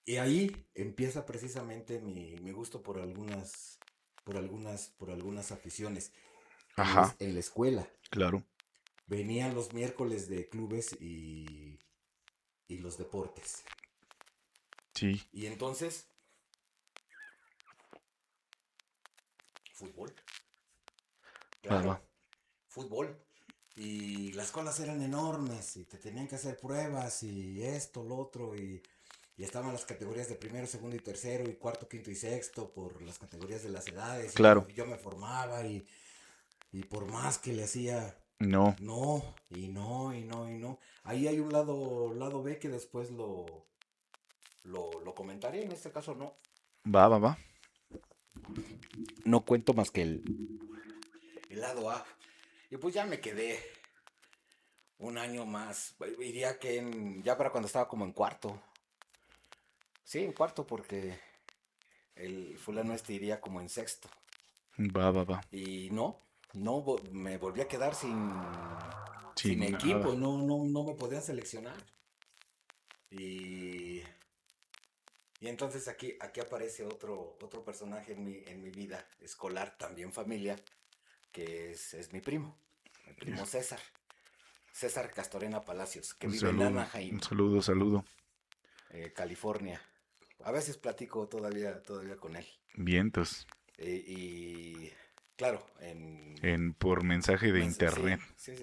Y ahí empieza precisamente mi gusto por algunas aficiones. Ajá, En la escuela claro. venían los miércoles de clubes y los deportes. Sí, Y entonces, fútbol, va, va. claro, fútbol. Y las colas eran enormes y te tenían que hacer pruebas y esto, lo otro. Y estaban las categorías de primero, segundo y tercero y cuarto, quinto y sexto por las categorías de las edades. Y Claro. yo me formaba y por más que le hacía No. no, y no, y no, y no. Ahí hay un lado B que después lo comentaré. En este caso no. Va, va, va. No cuento más que el lado A. Y pues ya me quedé un año más. Diría que ya para cuando estaba como en cuarto. Sí, en cuarto porque el fulano este iría como en sexto. Va, va, va. Y no, no, me volví a quedar sin Sin nada. equipo. No me podían seleccionar. Y, y entonces aquí aparece otro personaje en mi vida escolar, también familia, que es mi primo César. César Castorena Palacios, que Un vive en saludo. Anaheim, Un saludo, saludo. California. A veces platico todavía con él. Vientos. Y claro, Por mensaje de internet. sí.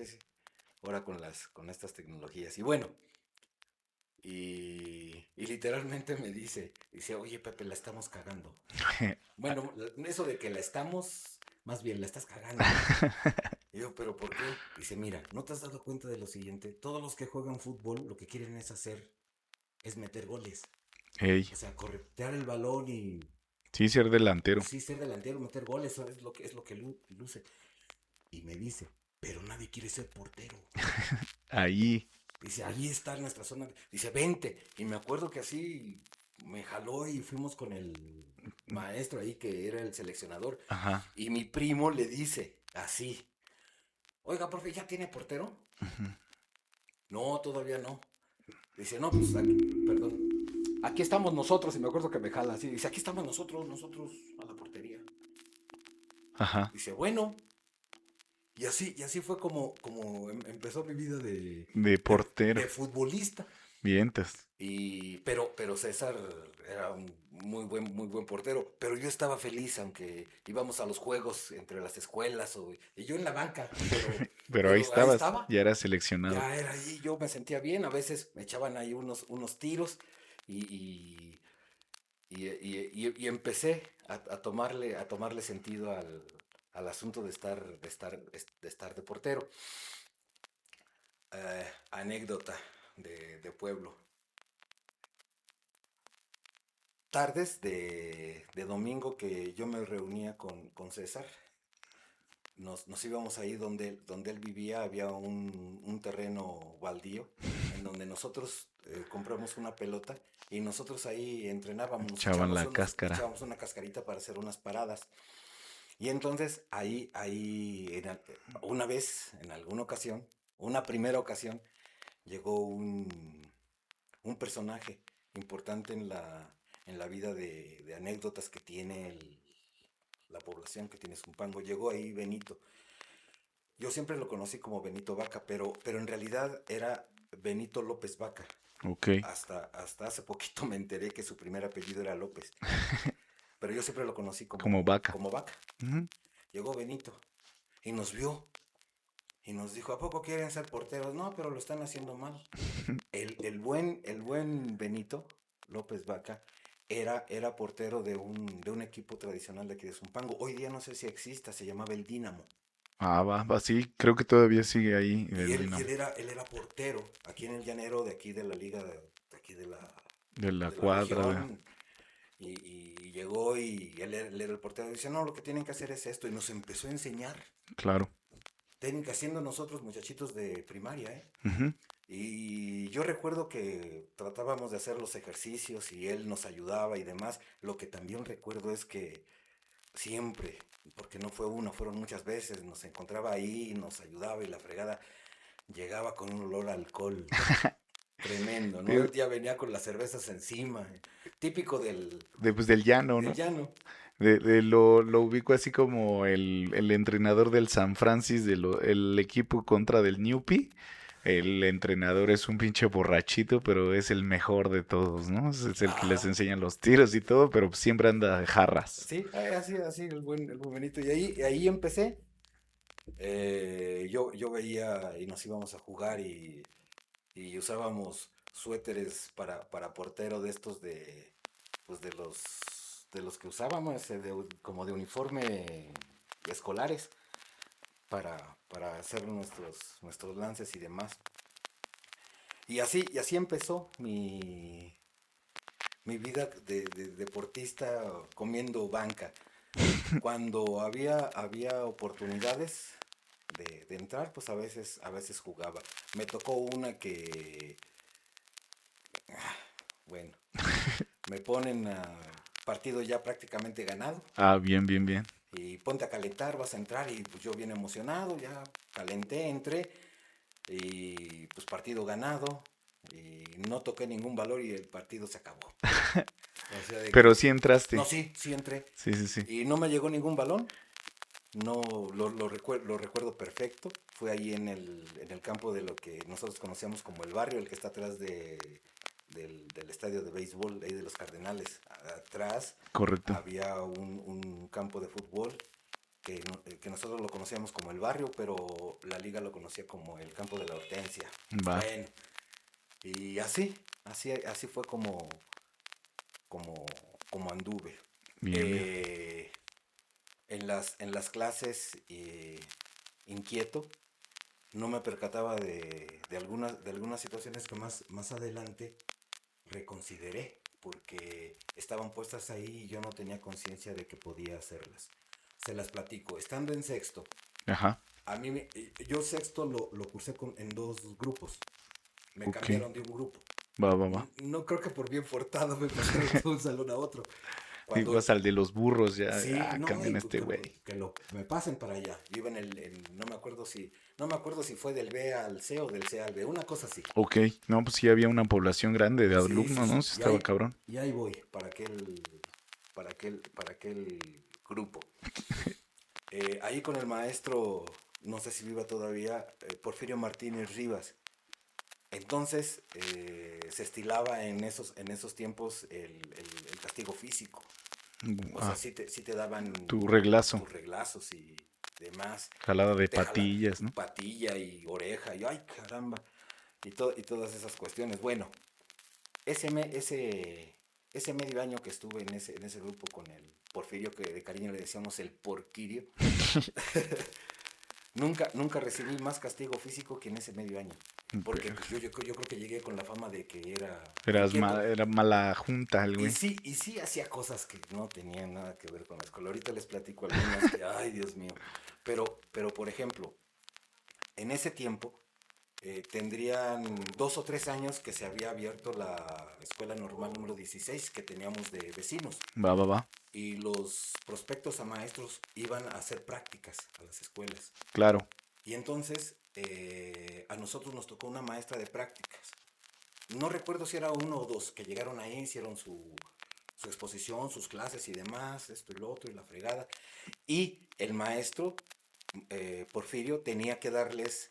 Ahora con estas tecnologías. Y bueno, y literalmente dice, oye Pepe, la estamos cagando. Bueno, eso de que la estamos, más bien la estás cagando. Y yo, ¿pero por qué? Dice, mira, ¿no te has dado cuenta de lo siguiente? Todos los que juegan fútbol lo que quieren es meter goles. Ey. O sea, corretear el balón y Sí, ser delantero. sí ser delantero, meter goles, eso es lo que luce. Y me dice, pero nadie quiere ser portero. Ahí. Dice, ahí está nuestra zona. Dice, vente. Y me acuerdo que así me jaló y fuimos con el maestro ahí que era el seleccionador. Ajá. Y mi primo le dice, así, oiga, profe, ¿ya tiene portero? Ujú. No, todavía no. Dice, no, pues aquí, perdón. Aquí estamos nosotros, y me acuerdo que me jala así. Dice, aquí estamos nosotros a la portería. Ajá. Dice, bueno. Y así fue como empezó mi vida De portero. de futbolista. Vientos. Pero César era un muy buen portero. Pero yo estaba feliz, aunque íbamos a los juegos entre las escuelas y yo en la banca, Pero ahí pero ahí estabas. estaba. Ya eras seleccionado. Ya era ahí, yo me sentía bien. A veces me echaban ahí unos tiros y, y, y empecé a tomarle sentido al asunto de estar de portero. Anécdota de pueblo. Tardes de domingo que yo me reunía con César, nos íbamos ahí donde él vivía, había un terreno baldío en donde nosotros compramos una pelota y nosotros ahí entrenábamos, Echaban la cáscara. echábamos una cascarita para hacer unas paradas. Y entonces una vez, en alguna ocasión, una primera ocasión, llegó un personaje importante en la vida de anécdotas que tiene la población que tiene Zumpango. Llegó ahí Benito. Yo siempre lo conocí como Benito Vaca, pero en realidad era Benito López Vaca. Ok. Hasta hace poquito me enteré que su primer apellido era López, pero yo siempre lo conocí Como vaca. como Vaca. Ujú. Llegó Benito y nos vio y nos dijo, ¿a poco quieren ser porteros? No, pero lo están haciendo mal. El buen Benito López Vaca era portero de un equipo tradicional de aquí de Zumpango. Hoy día no sé si exista, se llamaba el Dínamo. Ah, va, va, sí. Creo que todavía sigue ahí Y el Dinamo. él era portero aquí en el Llanero de aquí de la liga de aquí De la de la cuadra. región. Y llegó y él era el portero. Y dice, no, lo que tienen que hacer es esto. Y nos empezó a enseñar Claro. técnica siendo nosotros muchachitos de primaria, ¿eh? Ujú. Y yo recuerdo que tratábamos de hacer los ejercicios y él nos ayudaba y demás. Lo que también recuerdo es que siempre, porque no fue una, fueron muchas veces, nos encontraba ahí, nos ayudaba y la fregada llegaba con un olor a alcohol. tremendo, ¿no? Digo, Él ya venía con las cervezas encima, típico pues, del llano, del ¿no? llano. Lo ubico así como el entrenador del San Francis, el equipo contra del Newpie. El entrenador es un pinche borrachito, pero es el mejor de todos, ¿no? Es el que les Ah, enseña los tiros y todo, pero siempre anda de jarras. sí, así, el buen Benito. Ahí empecé. Yo veía y nos íbamos a jugar y usábamos suéteres para portero de estos pues de los que usábamos, como de uniforme escolares para hacer nuestros lances y demás. Y así empezó mi vida de deportista comiendo banca. Cuando había oportunidades de entrar, pues a veces jugaba. Me tocó una que, bueno, me ponen a partido ya prácticamente ganado Ah, bien, bien, bien. y ponte a calentar, vas a entrar y pues yo bien emocionado, ya calenté, entré y pues partido ganado y no toqué ningún valor y el partido se acabó. O sea, de Pero que, sí no, entraste. sí entré Sí, sí, sí. y no me llegó ningún balón. No, lo recuerdo perfecto. Fue ahí en el campo de lo que nosotros conocíamos como el barrio, el que está atrás del estadio de béisbol, ahí de los Cardenales. Atrás Correcto. había un campo de fútbol que nosotros lo conocíamos como el barrio, pero la liga lo conocía como el campo de la Hortensia. Va. Bueno, y así fue como, como anduve. Bien, bien. Eh, en las clases inquieto, no me percataba de algunas situaciones que más adelante reconsideré, porque estaban puestas ahí y yo no tenía conciencia de que podía hacerlas. Se las platico. Estando en sexto, Ajá. yo sexto lo cursé en dos grupos. Me Ok. cambiaron de un grupo. Va, va, va. No creo que por bien portado me pasaron de un salón a otro. Cuando Ibas al de los burros ya. Sí, Ah, no, cambian a este güey. me pasen para allá. Yo iba no me acuerdo si fue del B al C o del C al B, una cosa así. Ok. No, pues sí había una población grande de alumnos, ¿no? Sí. Sí estaba cabrón. Y ahí voy, para aquel grupo. Ahí con el maestro, no sé si viva todavía, Porfirio Martínez Rivas. Entonces se estilaba en esos tiempos el castigo físico. O sea, Ah, sí te daban tu reglazo. tus reglazos y demás. Jalada de Te jala patillas, ¿no? patilla y oreja y ay caramba. Y todas esas cuestiones. Bueno, ese, me, ese, ese medio año que estuve en ese grupo con el Porfirio, que de cariño le decíamos el Porquirio, nunca recibí más castigo físico que en ese medio año. Porque pues, yo creo que llegué con la fama de que era inquieto. Era mala junta el güey. Y sí hacía cosas que no tenían nada que ver con la escuela. Ahorita les platico algunas que, ay, Dios mío. Pero por ejemplo, en ese tiempo tendrían 2 o 3 años que se había abierto la escuela normal número 16 que teníamos de vecinos. Va, va, va. Y los prospectos a maestros iban a hacer prácticas a las escuelas. Claro. Y entonces a nosotros nos tocó una maestra de prácticas. No recuerdo si era uno o dos que llegaron ahí, hicieron su exposición, sus clases y demás, esto y lo otro y la fregada. Y el maestro, Porfirio, tenía que darles,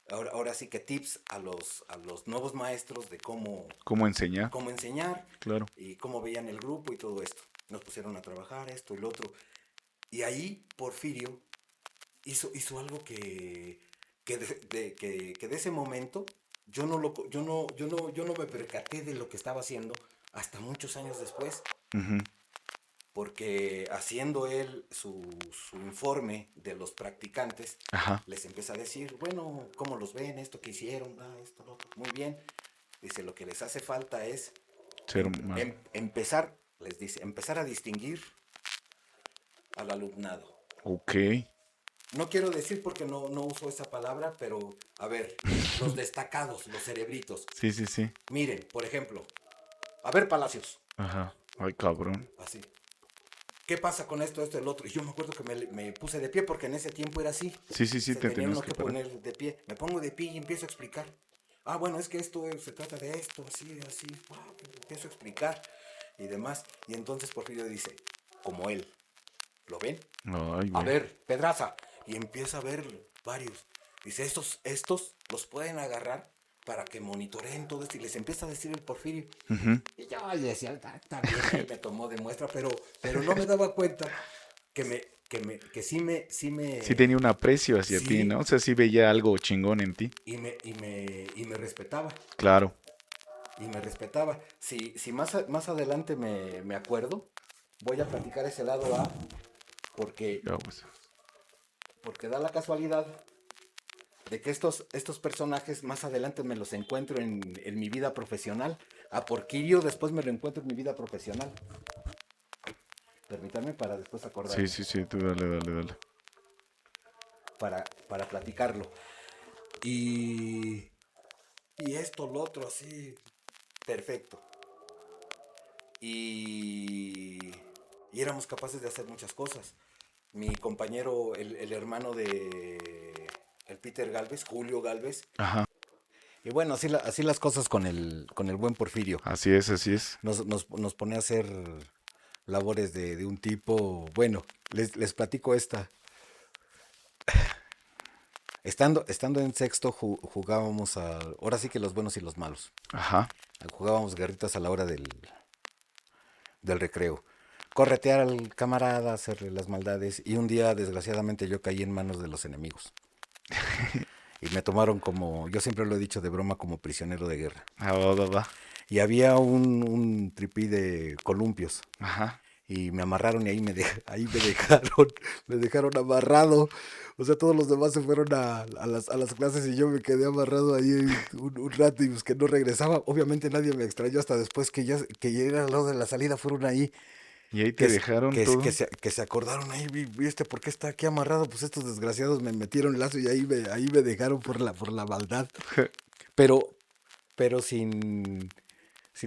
ahora sí que tips a los nuevos maestros de ¿Cómo enseñar? cómo enseñar Claro. y cómo veían el grupo y todo esto. Nos pusieron a trabajar esto y lo otro. Y ahí Porfirio hizo algo que de ese momento yo no me percaté de lo que estaba haciendo hasta muchos años después, Ujú. porque haciendo él su informe de los practicantes, Ajá. les empieza a decir, bueno, ¿cómo los ven? Esto que hicieron, esto, lo otro, muy bien. Dice, lo que les hace falta es Ser más. empezar, les dice, empezar a distinguir al alumnado. Ok. No quiero decir porque no uso esa palabra, pero a ver, los destacados, los cerebritos. Sí, sí, sí. Miren, por ejemplo, a ver, Palacios, Ajá. Ay, cabrón. así. ¿Qué pasa con esto, el otro? Y yo me acuerdo que me puse de pie porque en ese tiempo era así. Sí, sí, sí, Se te tenía tenías uno que que parar. poner de pie. Me pongo de pie y empiezo a explicar. Bueno, es que esto se trata de esto, así, así, empiezo a explicar y demás. Y entonces Porfirio dice, como él, ¿lo ven? Ay, A güey. ver, Pedraza. Y empieza a ver varios. Dice, estos los pueden agarrar para que monitoreen todo esto. Y les empieza a decir el Porfirio. Ujú. Y yo le decía, está bien, ahí me tomó de muestra, pero no me daba cuenta que Sí tenía un aprecio hacia ti, ¿no? sí, O sea, sí veía algo chingón en ti. y me respetaba. Claro. Y me respetaba. Si más adelante me acuerdo, voy a platicar ese lado A, porque, Ya, pues. porque da la casualidad de que estos personajes más adelante me los encuentro en mi vida profesional. A Porquirio después me lo encuentro en mi vida profesional. Permítanme para después Sí, acordarme, sí, sí, tú dale, dale, dale. para platicarlo. Y, y esto, lo otro, así, perfecto. Y, y éramos capaces de hacer muchas cosas. Mi compañero, el hermano de el Peter Galvez, Julio Galvez. Ajá. Y bueno, así las cosas con el buen Porfirio. Así es, así es. Nos pone a hacer labores de un tipo. Bueno, les platico esta. Estando en sexto jugábamos ahora sí que los buenos y los malos. Ajá. Jugábamos guerritas a la hora del recreo. Corretear al camarada, hacerle las maldades. Y un día, desgraciadamente, yo caí en manos de los enemigos. Y me tomaron como, yo siempre lo he dicho de broma, como prisionero de guerra. Ah, va, va, va. Y había un tripí de columpios. Ajá. Y me amarraron y ahí me dejaron amarrado. O sea, todos los demás se fueron a las clases y yo me quedé amarrado ahí un rato y pues que no regresaba. Obviamente nadie me extrañó hasta después que ya era al lado de la salida, fueron ahí. Y ahí te Que, se- dejaron que, se- que, todo. se, que se acordaron, ahí, ¿viste por qué está aquí amarrado? Pues estos desgraciados me metieron lazo y ahí me dejaron por la maldad. Pero, pero sin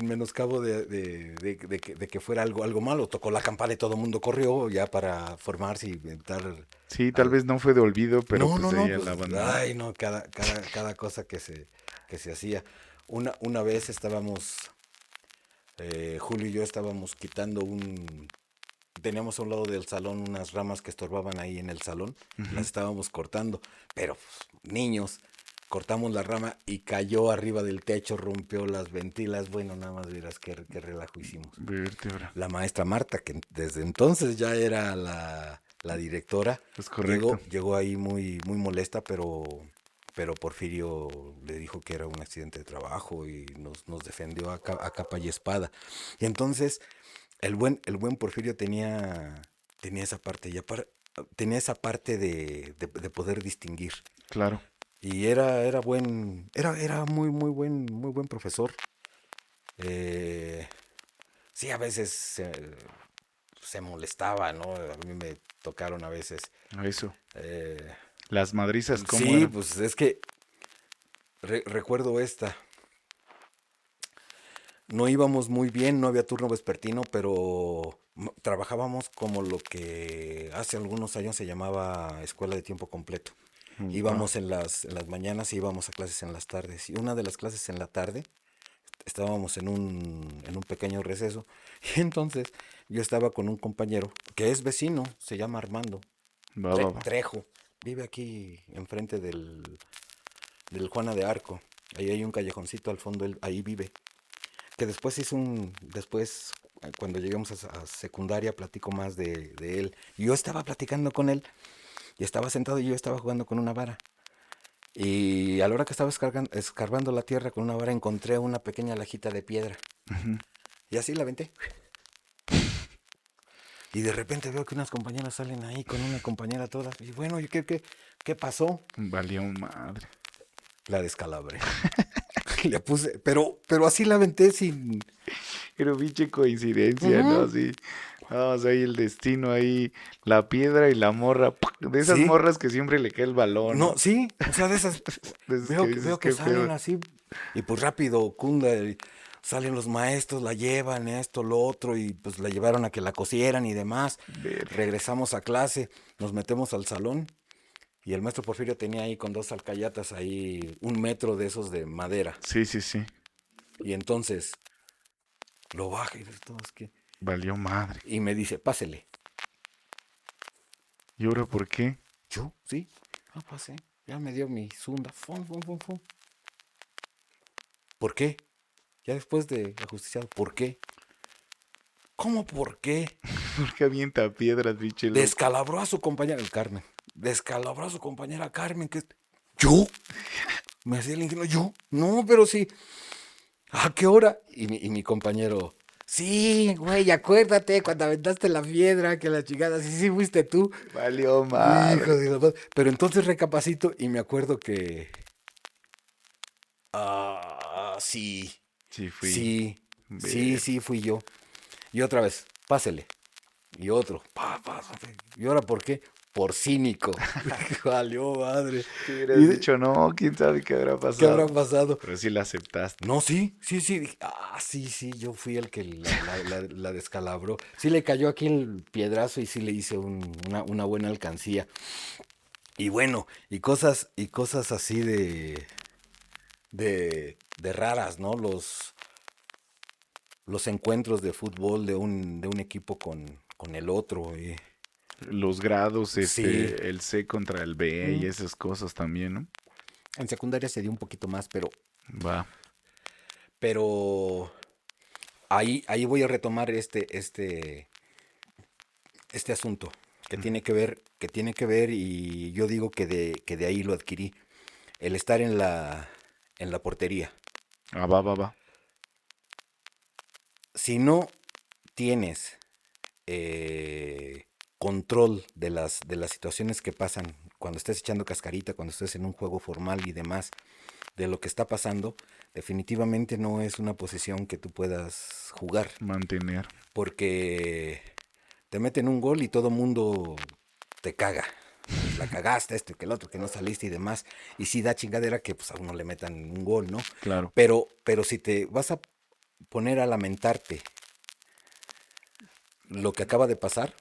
menoscabo de que fuera algo malo. Tocó la campana y todo el mundo corrió ya para formarse y entrar Sí, tal al... vez no fue de olvido, pero No, pues no, de ahí no, a pues, la banda. ay, no, cada cosa que se hacía. Una vez Julio y yo estábamos quitando teníamos a un lado del salón unas ramas que estorbaban ahí en el salón, las Ujú. estábamos cortando, pero pues, niños, cortamos la rama y cayó arriba del techo, rompió las ventilas, bueno, nada más verás qué relajo hicimos. Vértebra. La maestra Marta, que desde entonces ya era la directora, Es llegó, correcto. llegó ahí muy, muy molesta, pero Porfirio le dijo que era un accidente de trabajo y nos defendió a capa y espada. Y entonces el buen Porfirio tenía esa parte, tenía esa parte de poder distinguir. Claro. Y era muy buen profesor. Eh, sí, a veces se molestaba, ¿no? A mí me tocaron a veces. Eso. eh, Las madrizas, ¿cómo sí, eran? pues es que recuerdo esta. No íbamos muy bien, no había turno vespertino, pero trabajábamos como lo que hace algunos años se llamaba escuela de tiempo completo. Va. Íbamos en las mañanas y íbamos a clases en las tardes. Y una de las clases en la tarde estábamos en un pequeño receso. Y entonces yo estaba con un compañero que es vecino, se llama Armando Va, va, va. Trejo. Vive aquí enfrente del Juana de Arco. Ahí hay un callejoncito al fondo, ahí vive. Que después, cuando lleguemos a secundaria, platico más de él. Y yo estaba platicando con él y estaba sentado y yo estaba jugando con una vara. Y a la hora que estaba escarbando la tierra con una vara encontré una pequeña lajita de piedra. Ujú. Y así la aventé. Y de repente veo que unas compañeras salen ahí con una compañera toda. Y bueno, ¿y qué pasó? Valió madre. La descalabré. Le puse, pero así la aventé sin... Pero pinche coincidencia, ¿no? Ujú. Así. Vamos ahí el destino ahí. La piedra y la morra. ¡Pac! De esas Sí, morras que siempre le cae el balón, no, ¿no? sí, o sea, de esas, De esas que veo, que- dices, veo que qué salen pedo. así y pues rápido cunda, y salen los maestros, la llevan, esto, lo otro, y pues la llevaron a que la cosieran y demás. Verga. Regresamos a clase, nos metemos al salón Y el maestro Porfirio tenía ahí con 2 alcayatas ahí 1 metro de esos de madera. Sí, sí, sí. Y entonces lo baja y dice, todo es que... Valió madre. Y me dice, pásele. ¿Y ahora por qué? ¿Yo? Sí. Ah, pasé. Ya me dio mi zunda. Fum, fum, fum, fum. ¿Por qué? Ya después de ajusticiado, ¿por qué? ¿Cómo por qué? ¿Por qué avienta piedras, pinche loco? Descalabró a su compañera, el Carmen. Descalabró a su compañera Carmen, que... ¿Yo? Me hacía el ingenuo, ¿yo? No, pero sí. ¿A qué hora? Y mi compañero, sí, güey, acuérdate cuando aventaste la piedra, que la chingada, sí, sí, fuiste tú. Valió Hijo madre. de la madre. Pero entonces recapacito y me acuerdo que... sí, Sí, fui. sí, sí, Ver. sí, fui yo. Y otra vez, pásele. Y otro, ¿y ahora por qué? Por cínico. Valió madre. Si ¿Y hubieras dicho no, quién sabe qué habrá qué habrá pasado. pasado? Pero sí la aceptaste. No, sí, sí, sí. Dije, sí, sí, yo fui el que la descalabró. Sí le cayó aquí el piedrazo y sí le hice una buena alcancía. Y bueno, y cosas así de raras, ¿no? Los encuentros de fútbol de un equipo con el otro. Los grados, Sí. el C contra el B y Mm, esas cosas también, ¿no? En secundaria se dio un poquito más, Va. pero ahí voy a retomar este asunto que tiene que ver y yo digo que de ahí lo adquirí. El estar en la portería. Ah, va, va, va. Si no tienes control de las situaciones que pasan cuando estés echando cascarita, cuando estés en un juego formal y demás, de lo que está pasando, definitivamente no es una posición que tú puedas jugar, Mantener. porque te meten un gol y todo mundo te caga. La cagaste, esto y que el otro, que no saliste y demás. Y sí da chingadera que pues a uno le metan un gol, ¿no? Claro. Pero si te vas a poner a lamentarte lo que acaba de pasar,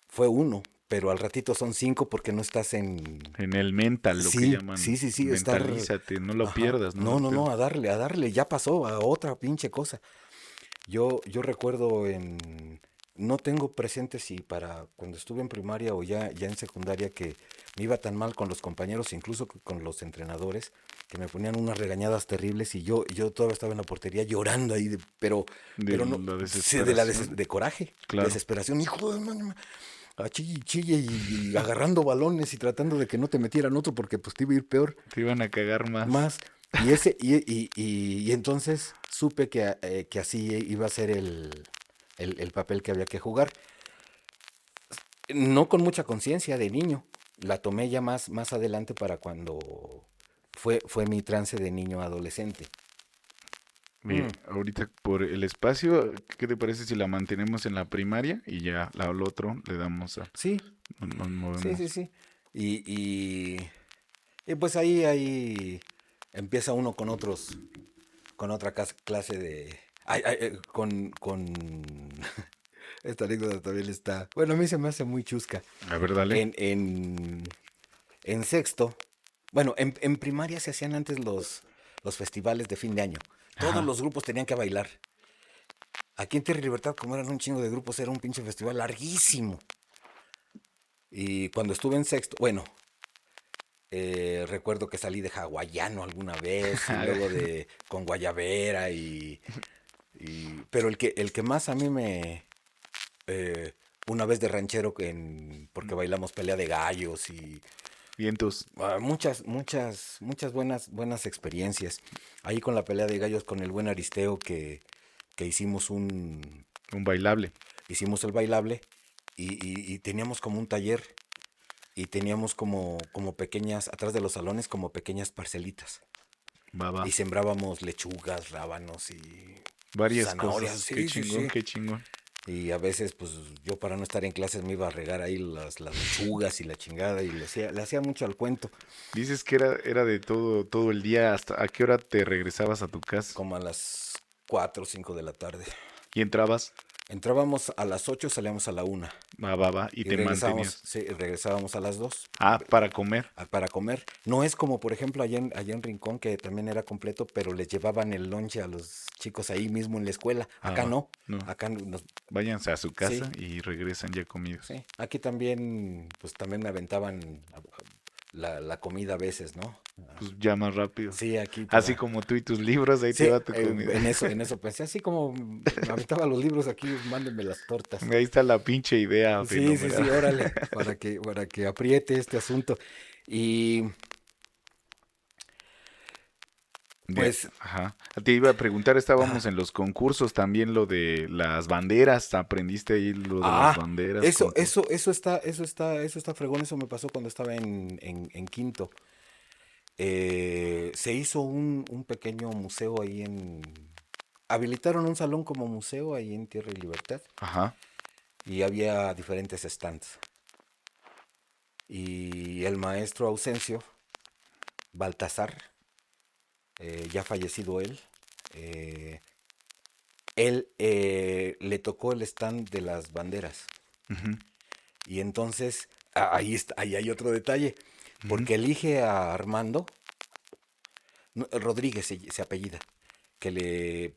fue uno, pero al ratito son 5 porque no estás en... En el mental, lo que Sí, sí, llaman. sí, sí, estar... Mentalízate, no lo Ajá. pierdas, no lo No, no, no, pierdas. a darle, ya pasó a otra pinche cosa. Yo recuerdo no tengo presente si para cuando estuve en primaria o ya en secundaria que me iba tan mal con los compañeros, incluso con los entrenadores, que me ponían unas regañadas terribles y yo todavía estaba en la portería llorando ahí, De pero no, la sí, desesperación. de coraje, Claro. desesperación, hijo de a chille y chille y agarrando balones y tratando de que no te metieran otro porque pues te iba a ir peor. Te iban a cagar más. Más. Y entonces supe que así iba a ser el papel que había que jugar. No con mucha conciencia de niño. La tomé ya más adelante para cuando fue mi trance de niño adolescente. Bien, Mm, ahorita por el espacio, ¿qué te parece si la mantenemos en la primaria y ya al otro le damos a... sí, Nos sí, sí, movemos. sí. Y pues ahí empieza uno con otra clase de... con esta anécdota también está... Bueno, a mí se me hace muy chusca. A ver, dale. En sexto, bueno, en primaria se hacían antes los festivales de fin de año. Todos Ajá. los grupos tenían que bailar. Aquí en Tierra y Libertad, como eran un chingo de grupos, era un pinche festival larguísimo. Y cuando estuve en sexto, bueno, recuerdo que salí de hawaiano alguna vez y luego con guayabera pero el que más a mí eh, una vez de ranchero porque bailamos pelea de gallos y Vientos, muchas, muchas, muchas buenas experiencias. Ahí con la pelea de gallos con el buen Aristeo que un bailable. hicimos el bailable y teníamos como un taller y teníamos como pequeñas, atrás de los salones, como pequeñas parcelitas. Va, va. Y sembrábamos lechugas, rábanos y Varias zanahorias. cosas. Qué Sí, sí, chingón, sí. qué chingón. Y a veces, pues yo para no estar en clases me iba a regar ahí las lechugas y la chingada y le hacía mucho al cuento. Dices que era de todo el día. ¿Hasta a qué hora te regresabas a tu casa? Como a las 4 o 5 de la tarde. ¿Y entrabas? Entrábamos a las 8, salíamos a la 1 Va. Y y te regresábamos, mantenías. sí, regresábamos a las 2 Ah, para comer. para comer. No es como, por ejemplo, allá en Rincón, que también era completo, pero les llevaban el lonche a los chicos ahí mismo en la escuela. Ah, Acá va. no. No. Acá nos, Váyanse a su sí, casa y regresan ya comidos. sí. Aquí también, pues también me aventaban la comida a veces, ¿no? Pues ya más rápido. Sí, aquí Así para... como tú y tus libros, ahí te Sí, va tu comida. en eso pensé, así como me aventaba los libros aquí, mándenme las tortas. Ahí está la pinche idea Sí, sí, sí, fenomenal. órale, para que apriete este asunto. Y pues, Ajá. Te iba a preguntar, estábamos ajá. en los concursos, también lo de las banderas, aprendiste ahí lo de las Ah, banderas eso, con todo. eso, eso está fregón, eso me pasó cuando estaba en quinto. Se hizo un pequeño museo ahí habilitaron un salón como museo ahí en Tierra y Libertad Ajá. y había diferentes stands. Y el maestro Ausencio, Baltasar, ya fallecido eh, él le tocó el stand de las banderas. Ujú, Y entonces, ahí hay otro detalle, ujú. porque elige a Armando, Rodríguez se apellida,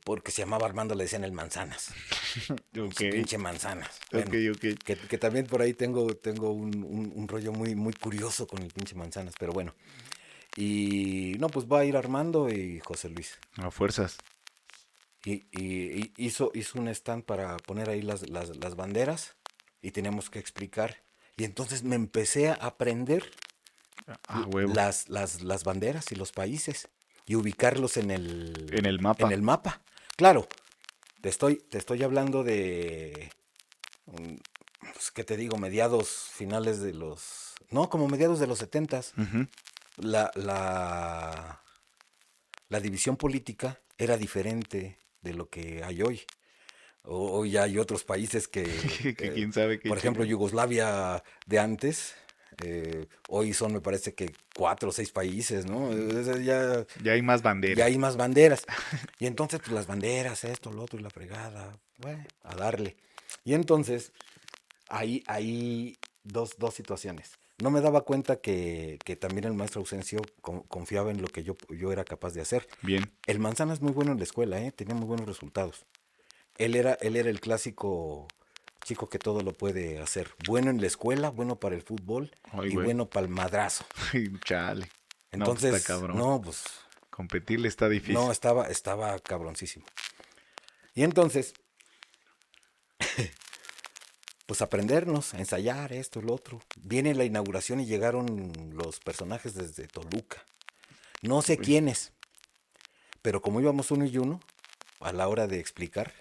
porque se llamaba Armando, le decían el Manzanas, Ok, pinche Manzanas. ok, Bueno, ok. que también por ahí tengo un rollo muy, muy curioso con el pinche Manzanas, pero bueno. Y no, pues va a ir Armando y José Luis. A fuerzas. Y hizo un stand para poner ahí las banderas y teníamos que explicar. Y entonces me empecé a aprender A huevo. las banderas y los países y ubicarlos en En el, el en mapa. el mapa. Claro, te estoy hablando de, pues, ¿qué te digo? Mediados, finales de los... No, como mediados de los setentas. Ujú. La, la, la división política era diferente de lo que hay hoy. Hoy ya hay otros países que, Que quién sabe qué por ejemplo, chinga. Yugoslavia de antes, hoy son, me parece que 4 o 6 países, ¿no? Ya hay más Ya banderas. hay más banderas. Y entonces, pues las banderas, esto, lo otro y la fregada, bueno, a darle. Y entonces, hay dos situaciones. No me daba cuenta que también el maestro Ausencio confiaba en lo que yo era capaz de hacer. Bien. El Manzana es muy bueno en la escuela, ¿eh? Tenía muy buenos resultados. Él era el clásico chico que todo lo puede hacer. Bueno en la escuela, bueno para el fútbol Ay, y güey. bueno para el madrazo. Chale. No, pues está Entonces, cabrón. no, pues, Competirle está no, difícil. estaba cabroncísimo. Y entonces, pues aprendernos, a ensayar esto, lo otro. Viene la inauguración y llegaron los personajes desde Toluca. No sé Uy. quiénes, pero como íbamos uno y uno, a la hora de explicar,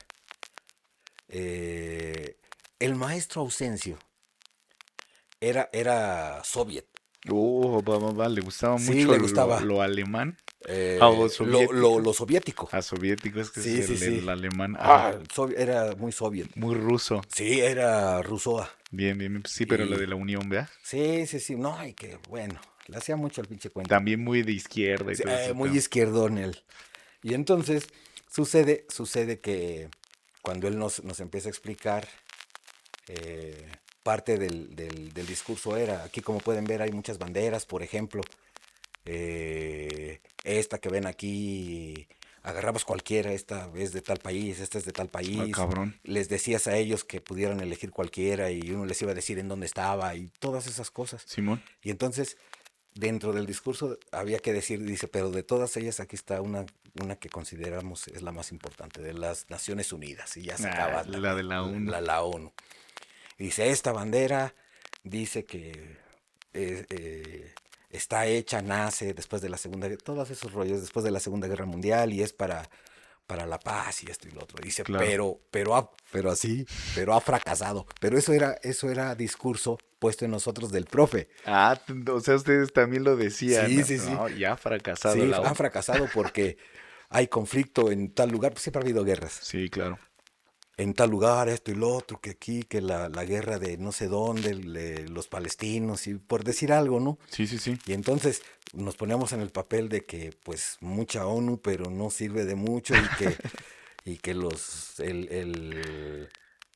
eh, el maestro Ausencio era soviet. Va. Le gustaba Sí, mucho le lo, gustaba lo alemán. O lo, soviético. lo soviético. A soviético es que es Sí, sí, el sí. alemán. Ajá. Era muy soviet. Muy ruso. Sí, era Rusoa. Bien. Sí, pero lo Y de la Unión, ¿verdad? sí, sí, sí. No, y que bueno, le hacía mucho el pinche cuento. También muy de izquierda y Sí, todo ese muy pedo. izquierdón él. Y entonces sucede que cuando él nos empieza a explicar, eh, parte del discurso era, aquí como pueden ver hay muchas banderas, por ejemplo, esta que ven aquí, agarramos cualquiera, esta es de tal país, esta es de tal Ah, país, cabrón. les decías a ellos que pudieran elegir cualquiera y uno les iba a decir en dónde estaba y todas esas cosas. Simón. Y entonces, dentro del discurso había que decir, dice, pero de todas ellas aquí está una que consideramos es la más importante, de las Naciones Unidas, y ya Ah, sacaba la de la ONU. la ONU. Y dice, esta bandera dice que está hecha, nace después de la Segunda Guerra, todos esos rollos después de la Segunda Guerra Mundial y es para la paz y esto y lo otro. Dice, Claro. pero ha fracasado. Pero eso era discurso puesto en nosotros del profe. Ah, o sea, ustedes también lo decían. Sí, No, sí, sí. no, ya ha fracasado Sí, la ha ONU. fracasado porque hay conflicto en tal lugar, pues siempre ha habido guerras. Sí, claro. En tal lugar, esto y lo otro, que aquí, que la guerra de no sé dónde, los palestinos, y por decir algo, ¿no? Sí. Y entonces nos ponemos en el papel de que, pues, mucha ONU, pero no sirve de mucho y que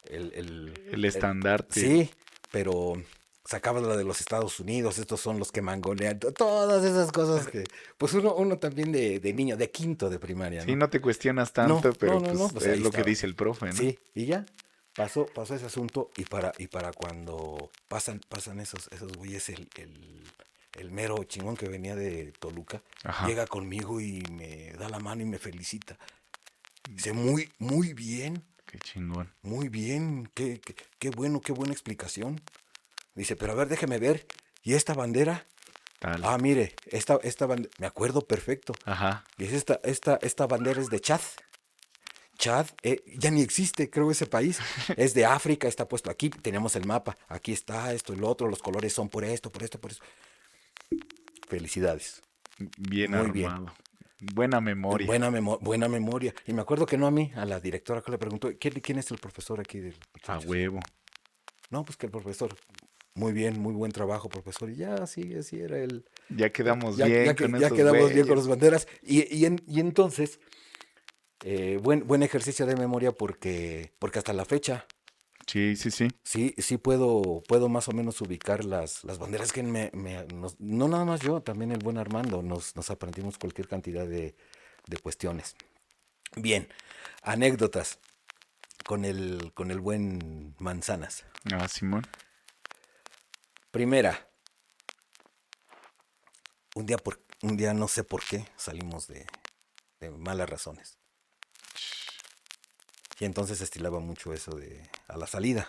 El estandarte. Sí, pero sacabas la de los Estados Unidos, estos son los que mangonean, todas esas cosas que, pues uno también de niño, de quinto de primaria, Sí, ¿no? no te cuestionas No, tanto, no, pero no, no, pues pues es ahí lo que estaba. dice el profe, ¿no? Sí, y ya, pasó ese asunto y para cuando pasan esos güeyes, el mero chingón que venía de Toluca, Ajá. llega conmigo y me da la mano y me felicita. Dice, muy, Qué chingón. muy bien, qué bueno, qué buena explicación. Dice, pero a ver, déjeme ver. ¿Y esta bandera? Tal. Ah, mire, esta bandera, me acuerdo perfecto. Ajá. Dice, esta bandera es de Chad. Chad, ya ni existe, creo, ese país. Es de África, está puesto aquí, tenemos el mapa. Aquí está esto y lo otro, los colores son por esto, por esto, por eso. Felicidades. Bien Muy bien. armado. Buena memoria. Buena memoria. Y me acuerdo que no a mí, a la directora que le preguntó, ¿quién es el profesor aquí del A muchachos? huevo. No, pues que el profesor. Muy bien, muy buen trabajo, profesor. Y ya, así era el. Ya quedamos Ya, bien con ya esos quedamos bien con güeyes. las banderas. Y entonces, buen ejercicio de memoria porque hasta la fecha, Sí, sí, sí. sí puedo más o menos ubicar las banderas que no nada más yo, también el buen Armando, nos aprendimos cualquier cantidad de cuestiones. Bien, anécdotas con el buen Manzanas. Ah, Simón. Primera, un día no sé por qué salimos de malas razones. Y entonces estilaba mucho eso de a la salida.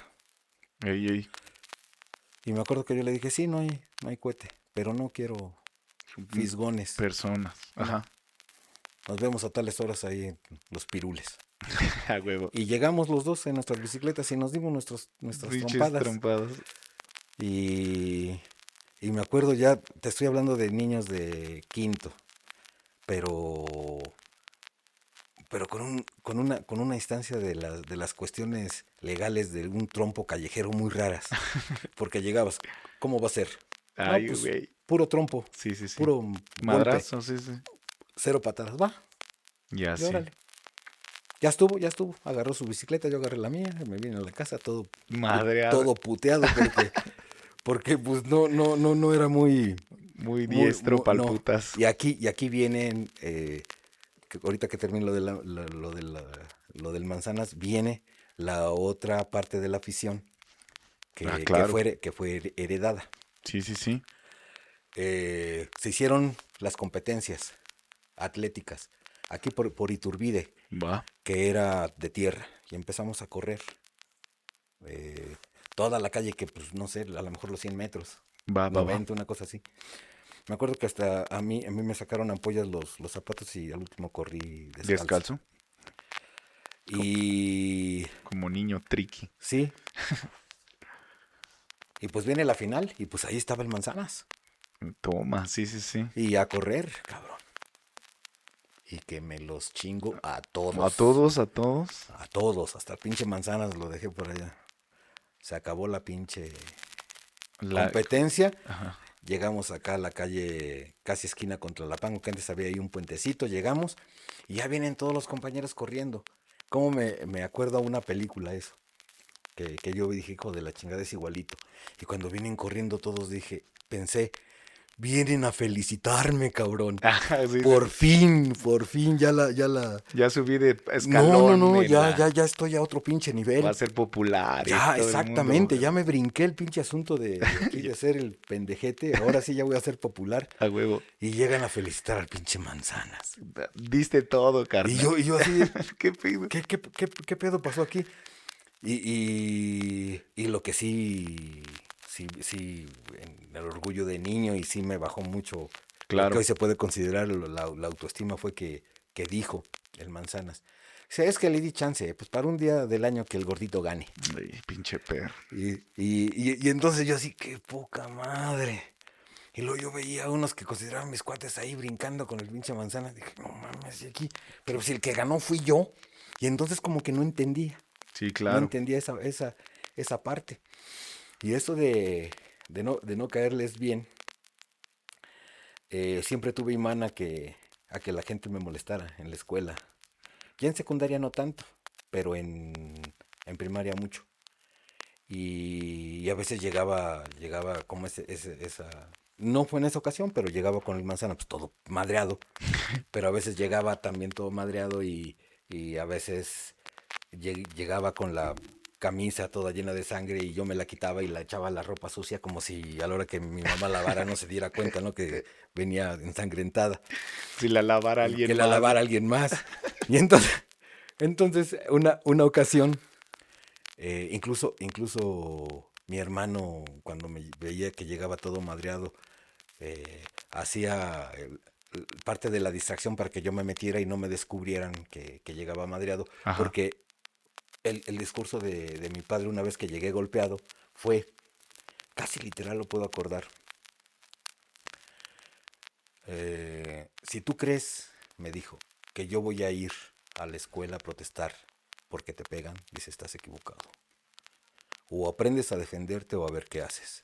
Ey, ey. Y me acuerdo que yo le dije, sí, no hay cohete, pero no quiero fisgones. Personas. No, Ajá. nos vemos a tales horas ahí en los pirules. A huevo. Y llegamos los dos en nuestras bicicletas y nos dimos nuestras Pinches trompadas. trompadas. Y, y me acuerdo ya, te estoy hablando de niños de quinto, pero con una instancia de las cuestiones legales de un trompo callejero muy raras. Porque llegabas, ¿cómo va a ser? No, Ay, pues güey. puro trompo, Sí, sí, sí. puro golpe, Madrazo, sí, sí. 0 patadas, va, Ya y sí. órale. Ya estuvo. Agarró su bicicleta, yo agarré la mía, me vine a la casa Madreada. todo puteado porque pues no era Muy diestro no. palputas. Y aquí vienen, que ahorita que termine lo del Manzanas, viene la otra parte de la afición Ah, que claro. fue heredada. Sí, sí, sí. Se hicieron las competencias atléticas aquí por Iturbide, Va. que era de tierra, y empezamos a correr toda la calle, que pues no sé, a lo mejor los 100 metros, Va, va, va. 90, una cosa así. Me acuerdo que hasta a mí me sacaron ampollas los zapatos y al último corrí descalzo. Descalzo. Y Como niño triqui. sí, y pues viene la final y pues ahí estaba el Manzanas. Toma, sí, sí, sí. Y a correr, cabrón. Y que me los chingo a todos. A todos, a todos. A todos, hasta el pinche Manzanas lo dejé por allá. Se acabó la pinche La... competencia. Ajá. Llegamos acá a la calle, casi esquina contra la Pango, que antes había ahí un puentecito. Llegamos y ya vienen todos los compañeros corriendo. ¿Cómo me acuerdo a una película eso? Que yo dije, hijo de la chingada, es igualito. Y cuando vienen corriendo todos pensé, vienen a felicitarme, cabrón. Ajá, sí, Por fin, ya la. ya subí de No, escalón en ya estoy a otro pinche Va a nivel. ser popular y Ya, todo el exactamente, mundo. ya me brinqué el pinche asunto de aquí de ser el pendejete. Ahora sí ya voy a ser popular. A huevo. Y llegan a felicitar al pinche Manzanas. Diste todo, Y carnal. yo así, ¿Qué pedo? ¿qué pedo pasó aquí? Y lo que sí, en el orgullo de niño, y sí me bajó mucho, lo que Claro. hoy se puede considerar la autoestima, fue que dijo el Manzanas. Dice, es que le di chance, pues para un día del año que el gordito gane. Ay, pinche perro. Y entonces yo así, qué poca madre. Y luego yo veía a unos que consideraban mis cuates ahí brincando con el pinche Manzanas. Dije, no mames, y aquí. Pero si el que ganó fui yo. Y entonces como que no entendía. Sí, No claro. entendía esa parte. Y eso de no caerles bien, siempre tuve imán a que la gente me molestara en la escuela. Y en secundaria no tanto, pero en primaria mucho. y a veces llegaba como esa... No fue en esa ocasión, pero llegaba con el manzana, pues todo madreado. Pero a veces llegaba también todo madreado y a veces llegaba con la camisa toda llena de sangre y yo me la quitaba y la echaba a la ropa sucia como si a la hora que mi mamá lavara no se diera cuenta, ¿no? Que venía ensangrentada, Si la lavara que alguien la más. lavara alguien más. Y entonces una ocasión, incluso mi hermano, cuando me veía que llegaba todo madreado, hacía parte de la distracción para que yo me metiera y no me descubrieran que llegaba madreado, Ajá. porque el discurso de mi padre una vez que llegué golpeado fue, casi literal lo puedo acordar, si tú crees, me dijo, que yo voy a ir a la escuela a protestar porque te pegan, dice, estás equivocado. O aprendes a defenderte o a ver qué haces.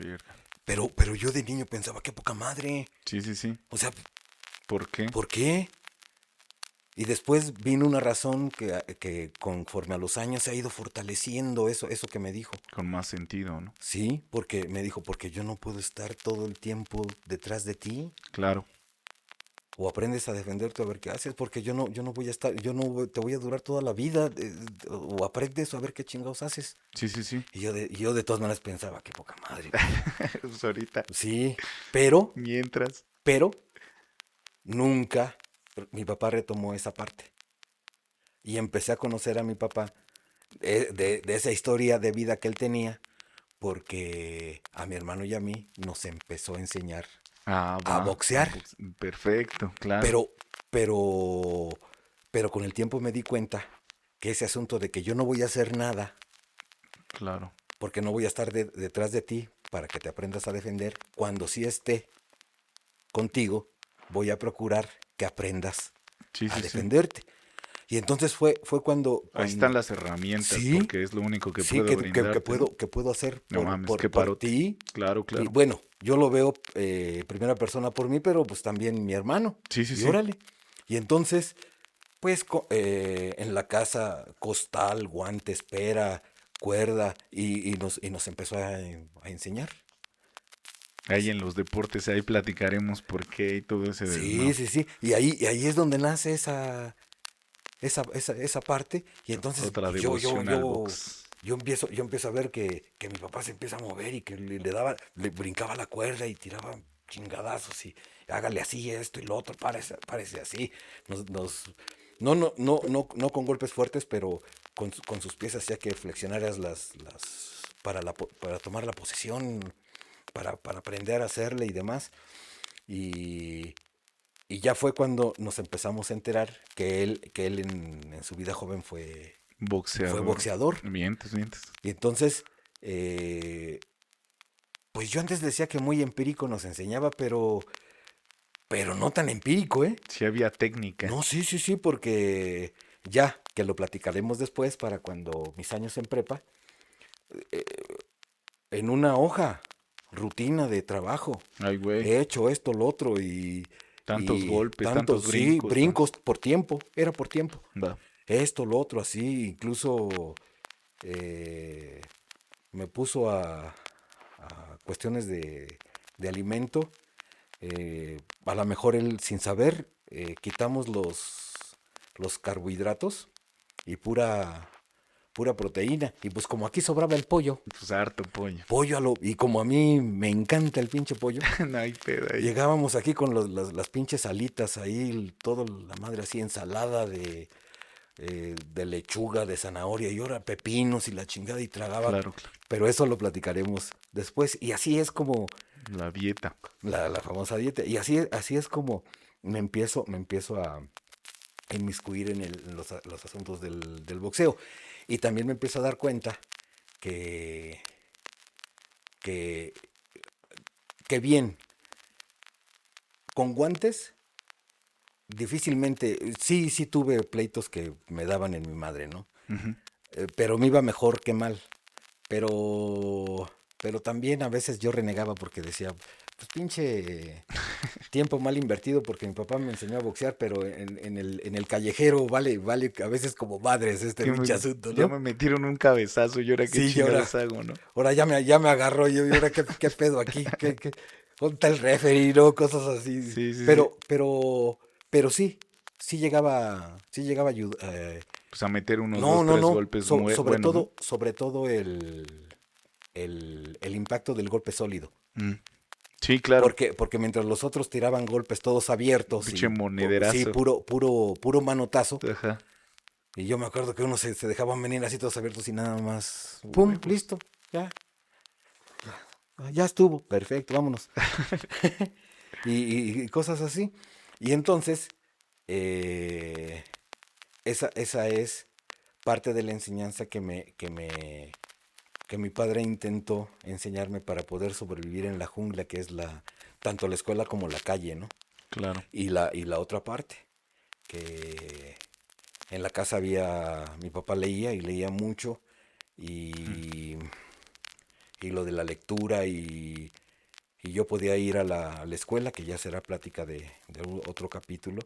Verga. Pero yo de niño pensaba, qué poca madre. Sí, sí, sí. O sea, ¿Por qué? ¿por qué? Y después vino una razón que conforme a los años se ha ido fortaleciendo eso que me dijo. Con más sentido, ¿no? Sí, porque me dijo, porque yo no puedo estar todo el tiempo detrás de ti. Claro. O aprendes a defenderte a ver qué haces, porque yo no voy a estar, yo no te voy a durar toda la vida. O aprendes a ver qué chingados haces. Sí, sí, sí. Y yo de todas maneras pensaba, qué poca madre. Pues ahorita. Sí, pero, Mientras. pero, nunca mi papá retomó esa parte. Y empecé a conocer a mi papá de esa historia de vida que él tenía, porque a mi hermano y a mí nos empezó a enseñar Ah, a va. boxear. Perfecto, claro. Pero, pero, pero con el tiempo me di cuenta que ese asunto de que yo no voy a hacer nada, Claro. porque no voy a estar detrás de ti para que te aprendas a defender, cuando sí esté contigo, voy a procurar que aprendas Sí, a sí, sí. defenderte. Y entonces fue Ahí están las herramientas, sí, porque es lo único que sí, puedo brindarte, ¿no? que puedo hacer No mames, qué por parote. ti. Claro, Y claro. bueno, yo lo veo primera persona por mí, pero pues también mi hermano. Sí, sí, Y sí. órale. Y entonces, pues en la casa, costal, guantes, pera, cuerda, y nos empezó a enseñar. Ahí en los deportes, ahí platicaremos por qué y todo ese Sí, desmadre. sí, sí. Y ahí es donde nace esa parte. Y entonces Otra pues, devoción al box. yo empiezo a ver que mi papá se empieza a mover y que le brincaba la cuerda y tiraba chingadazos y hágale así esto y lo otro, párese así. No con golpes fuertes, pero con sus pies hacía que flexionaras para tomar la posesión, para aprender a hacerle y demás. Y, y ya fue cuando nos empezamos a enterar que él en su vida joven fue Boxeador. boxeador. Mientes, mientes. Y entonces, pues yo antes decía que muy empírico nos enseñaba, pero no tan empírico, ¿eh? Sí había técnica. No, sí, sí, sí, porque ya que lo platicaremos después para cuando mis años en prepa, en una hoja, rutina de trabajo, Ay, güey. he hecho esto, lo otro Tantos y golpes, tantos tantos, sí, brincos. brincos por tiempo, era por tiempo. Va. Esto, lo otro, así, incluso eh, me puso a cuestiones de alimento. A lo mejor él sin saber, quitamos los carbohidratos y pura proteína. Y pues como aquí sobraba el pollo, Pues harto pollo. y como a mí me encanta el pinche pollo, No hay pedo ahí. llegábamos aquí con las pinches alitas ahí, todo la madre así, ensalada de lechuga, de zanahoria y ahora pepinos y la chingada y tragaba. Claro, claro. Pero eso lo platicaremos después. Y así es como La dieta. la famosa dieta. Y así es como me empiezo a inmiscuir en los asuntos del boxeo. Y también me empiezo a dar cuenta que, que, que bien, con guantes, difícilmente, sí tuve pleitos que me daban en mi madre, ¿no? Ujú. Pero me iba mejor que mal. Pero también a veces yo renegaba porque decía, pues pinche Tiempo mal invertido porque mi papá me enseñó a boxear, pero en el callejero vale a veces como madres este Que pinche me- asunto, ya ¿no? me metieron un cabezazo y ahora qué Sí, y chingados hago, ¿no? ahora ya me agarró, y ahora qué pedo aquí, ¿dónde está el referee, no? Cosas así. Sí, sí, sí. Pero sí llegaba a ayudar. Pues a meter unos No, dos, no, tres no. golpes muy buenos, ¿no? Sobre todo el impacto del golpe sólido. Mm. Sí, claro. Porque mientras los otros tiraban golpes todos abiertos Pinche y sí, monederazo. puro manotazo. Ajá. Y yo me acuerdo que uno se dejaban venir así todos abiertos y nada más. ¡Pum! Huevos. Listo. Ya. Ya estuvo. Perfecto, vámonos. Y cosas así. Y entonces, eh, esa es parte de la enseñanza que mi padre intentó enseñarme para poder sobrevivir en la jungla, que es tanto la escuela como la calle, ¿no? Claro. Y la otra parte, que en la casa mi papá leía y leía mucho, y, y lo de la lectura, y yo podía ir a la escuela, que ya será plática de otro capítulo,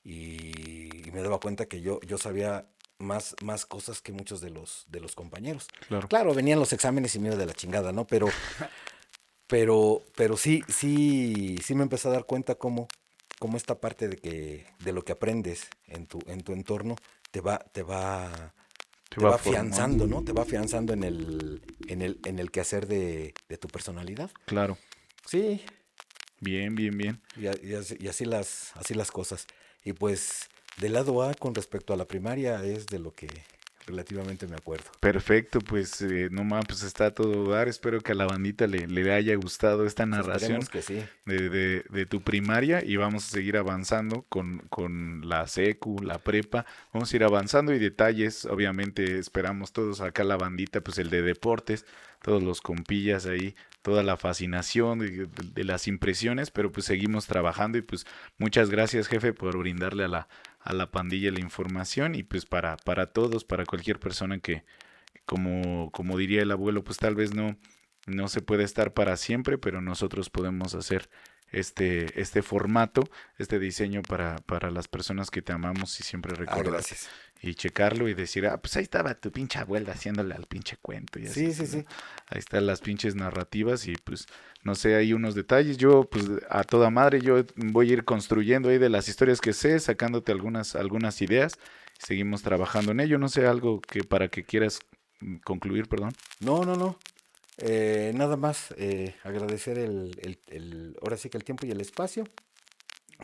y me daba cuenta que yo sabía más cosas que muchos de los compañeros. Claro. Claro, venían los exámenes y me iba de la chingada, ¿no? Pero sí me empecé a dar cuenta cómo esta parte de lo que aprendes en tu entorno Te te va va formando. afianzando, ¿no? Te va afianzando en el quehacer de tu personalidad. Claro. Sí, Bien, bien, bien. y así las cosas. Y pues del lado A con respecto a la primaria es de lo que relativamente me acuerdo. Perfecto, pues no mames, pues está a todo dar. Espero que a la bandita le haya gustado esta Pues narración esperemos que sí. de tu primaria y vamos a seguir avanzando con la secu, la prepa. Vamos a ir avanzando y detalles, obviamente esperamos todos acá la bandita, pues el de deportes, todos los compillas ahí, toda la fascinación de las impresiones, pero pues seguimos trabajando y pues muchas gracias jefe por brindarle a la pandilla la información y pues para todos, para cualquier persona que, como diría el abuelo, pues tal vez no se puede estar para siempre, pero nosotros podemos hacer este formato, este diseño para las personas que te amamos y siempre recordar Gracias. y checarlo y decir, pues ahí estaba tu pinche abuela haciéndole al pinche cuento y así, Sí, sí, pues, ¿no? sí. Ahí están las pinches narrativas y pues no sé, hay unos detalles. Yo pues a toda madre yo voy a ir construyendo ahí de las historias que sé, sacándote algunas ideas. Seguimos trabajando en ello. No sé, algo que para que quieras concluir, perdón. No, no, no. Nada más agradecer ahora sí que el tiempo y el espacio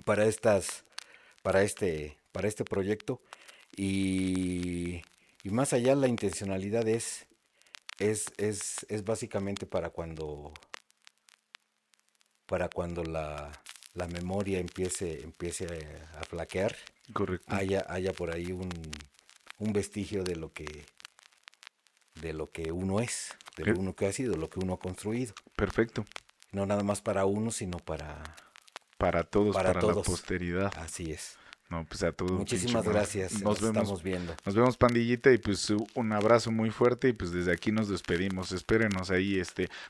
para para este proyecto. Y, y más allá la intencionalidad es básicamente para cuando la memoria empiece a flaquear, Correcto. haya por ahí un vestigio de lo que uno es, de lo Per- uno que ha sido, lo que uno ha construido. Perfecto. No nada más para uno, sino Para todos, para para la todos. posteridad. Así es. No, pues a todo pinche Muchísimas madre. gracias. Nos Nos vemos. estamos viendo. Nos vemos, pandillita, y pues un abrazo muy fuerte y pues desde aquí nos despedimos. Espérenos ahí,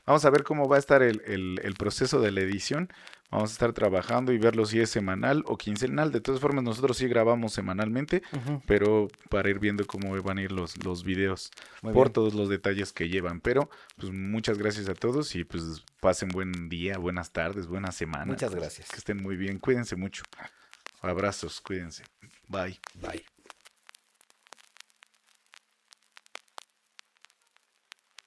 vamos a ver cómo va a estar el proceso de la edición. Vamos a estar trabajando y verlo si es semanal o quincenal. De todas formas, nosotros sí grabamos semanalmente, Ujú. pero para ir viendo cómo van a ir los videos Muy por bien. todos los detalles que llevan. Pero pues muchas gracias a todos y pues pasen buen día, buenas tardes, buena semana. Muchas Pues, gracias. que estén muy bien. Cuídense mucho. Abrazos, cuídense. Bye. Bye.